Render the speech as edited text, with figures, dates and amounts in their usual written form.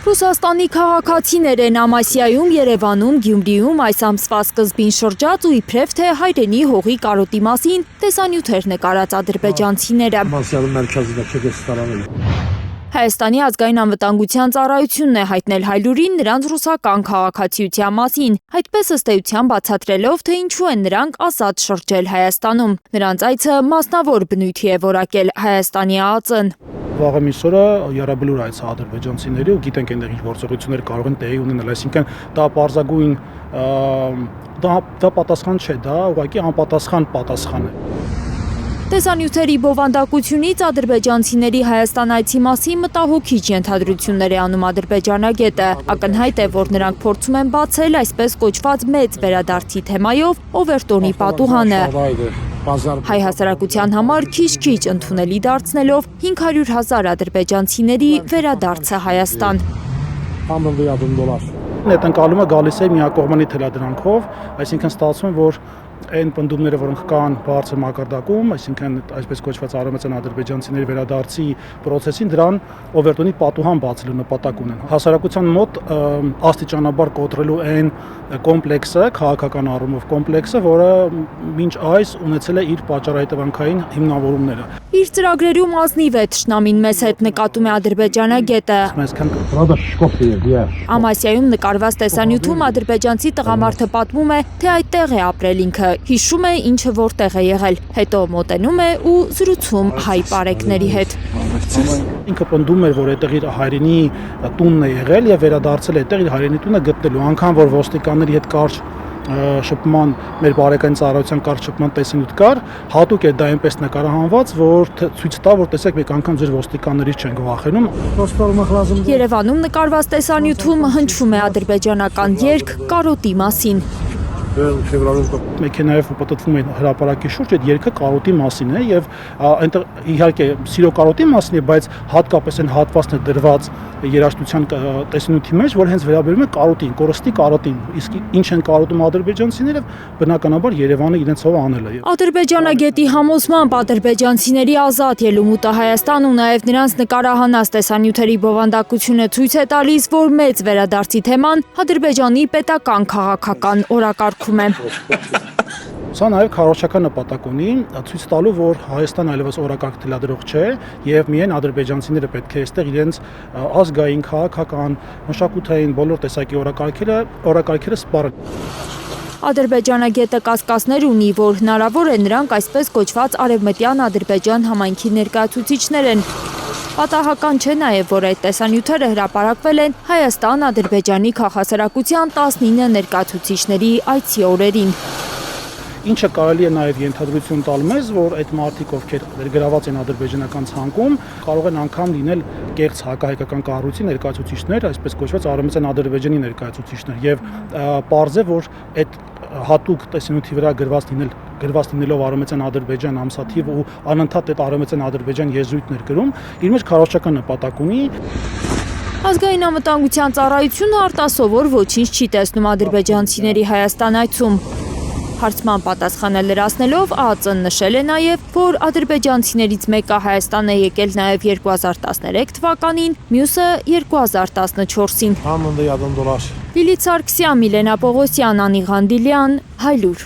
Ռուսաստանի քաղաքացիներ են Ամասիայում, Երևանում, Գյումրիում այս ամսվա սկզբին շրջած ու իբրև թե հայրենի հողի կարոտի մասին տեսանյութեր նկարած ադրբեջանցիները։ Հայաստանի ազգային անվտանգության ծառայությունն է հայտնել Հայլուրին նրանց ռուսական քաղաքացիության մասին, այդպես ըստ էության բացատրելով, թե ինչու են նրանք ազատ շրջել Հայաստանում։ Նրանց այցը մասնավոր բնույթի է որակել Հայաստանի ԱԱԾ-ն։ Վաղը միսօրը յարաբլուր այց ադրբեջանցիների ու գիտենք այնտեղ ինչ գործողություններ կարող են տեղի ունենալ, այսինքն դա պարզագույն դա պատասխան չէ, դա ուղղակի անպատասխան պատասխան է։ Տեսանյութերի բովանդակությունից ադրբեջանցիների Հայաստան այցի մասին մտահոգիչ ենթադրություններ է անում ադրբեջանագետը։ Ակնհայտ է, որ նրանք փորձում են բացել այսպես կոչված մեծ վերադարձի թեմայով Օվերտոնի պատուհանը։ Հայ հասարակության համար քիչ-քիչ ընդունելի դարձնելով 500,000 ադրբեջանցիների վերադարձը Հայաստան։ Այդ ընկալումը գալիս է միակողմանի թելադրանքով, այսինքն ստացվում է, որ այն պնդումները, որոնք կան բարձր մակարդակում, այսինքն այսպես կոչված արևմտյան ադրբեջանցիների վերադարձի process-ին դրան Օվերտոնի պատուհան բացելու նպատակ ունեն։ Հասարակության մոտ աստիճանաբար կոտրելու այն կոմպլեքսը, քաղաքական առումով կոմպլեքսը, որը մինչ այս ունեցել է իր պատճառահետևանքային հիմնավորումները։ Իր ծրագրերում ազնիվ է թշնամին մեզ հետ, նկատում է ադրբեջանագետը։ Ամասիայում նկարված տեսանյութում ադրբեջանցի տղամարդը պատմում է, թե այդտեղ է ապրել ինքը, հիշում է ինչը որտեղ է եղել, հետո մոտենում է ու զրուցում հայ պարեկների հետ։ Ինքը պնդում էր, որ այդտեղ իր հայրենի տունն է եղել եւ վերադարձել է այդտեղ իր հայրենի տունը գտնելու, անգամ որ ոստիկանների հետ կարճ շփման մեր բարեկային ծառայության կարճ շփման տեսանյութ կար, հատուկ է դա այնպես նկարահանված, որ ցույց տա, որ տեսեք մեկ անգամ ձեր ոստիկաններից չենք վախենում։ Երևանում նկարված տեսանյութում հնչում է ադրբեջանական երգ կարոտի մասին։ Մեքենայով պատտվում են հրապարակի շուրջ, այդ երգը կարոտի մասին է եւ այնտեղ իհարկե սիրո կարոտի մասին է, բայց հատկապես այն հատվածն է դրված երաժշտության տեսանյութի մեջ, որ հենց վերաբերում է կարոտին, կորստի կարոտին, իսկ ինչ են կարոտում ադրբեջանցիները, բնականաբար Երևանը իրենցով անել է։ Ադրբեջանագետի համոզմամբ ադրբեջանցիների ազատ ելումուտը Հայաստան ու նաև նրանց նկարահանած տեսանյութերի բովանդակությունը ցույց է տալիս, որ մեծ վերադարձի թեման Ադրբեջանի պետական քաղաքական օրակարգում է։ Սա նաև քարոզչական նպատակ ունի, ցույց տալու, որ Հայաստան այլևս օրակարգ թելադրող չէ եւ միայն ադրբեջանցիները պետք է այստեղ իրենց ազգային, քաղաքական, մշակութային բոլոր տեսակի օրակարգերը սպառեն։ Ադրբեջանագետը կասկածներ ունի, որ հնարավոր է նրանք այսպես կոչված արևմտյան Ադրբեջան համայնքի ներկայացուցիչներ են։ Պատահական չէ նաև, որ այդ տեսանյութերը հրապարակվել են Հայաստան-Ադրբեջանի քաղաքասարակության 19 ներկայացուցիչների այցի օրերին։ Ինչը կարելի է նաև ենթադրություն տալ մեզ, որ այդ մարդիկ, ովքեր ներգրաված են ադրբեջանական ցանկում, կարող են անգամ լինել կեղծ հակահայկական կառույցի ներկայացուցիչներ, այսպես կոչված արևմտյան Ադրբեջանի ներկայացուցիչներ, եւ պարզ է, որ այդ հատուկ տեսանյութի վրա գրված լինելով արևմտյան Ադրբեջան ամսաթիվ ու անընդհատ այդ արևմտյան Ադրբեջան եզրույթներ գրում, իր մեջ քարոզչական նպատակ ունի։ Ազգային անվտանգության ծառայությունը արտասովոր ոչինչ չի տեսնում ադրբեջանցիների Հայաստան այցում։ Հարցման պատասխանը լրացնելով ԱԱԾ-ն նշել է նաև, որ ադրբեջանցիներից մեկը Հայաստան է եկել նաև 2013 թվականին, մյուսը 2014-ին։ Լիլիթ Սարգսյան, Միլենա Պողոսյան, Անի Ղանդիլյան, Հայլուր։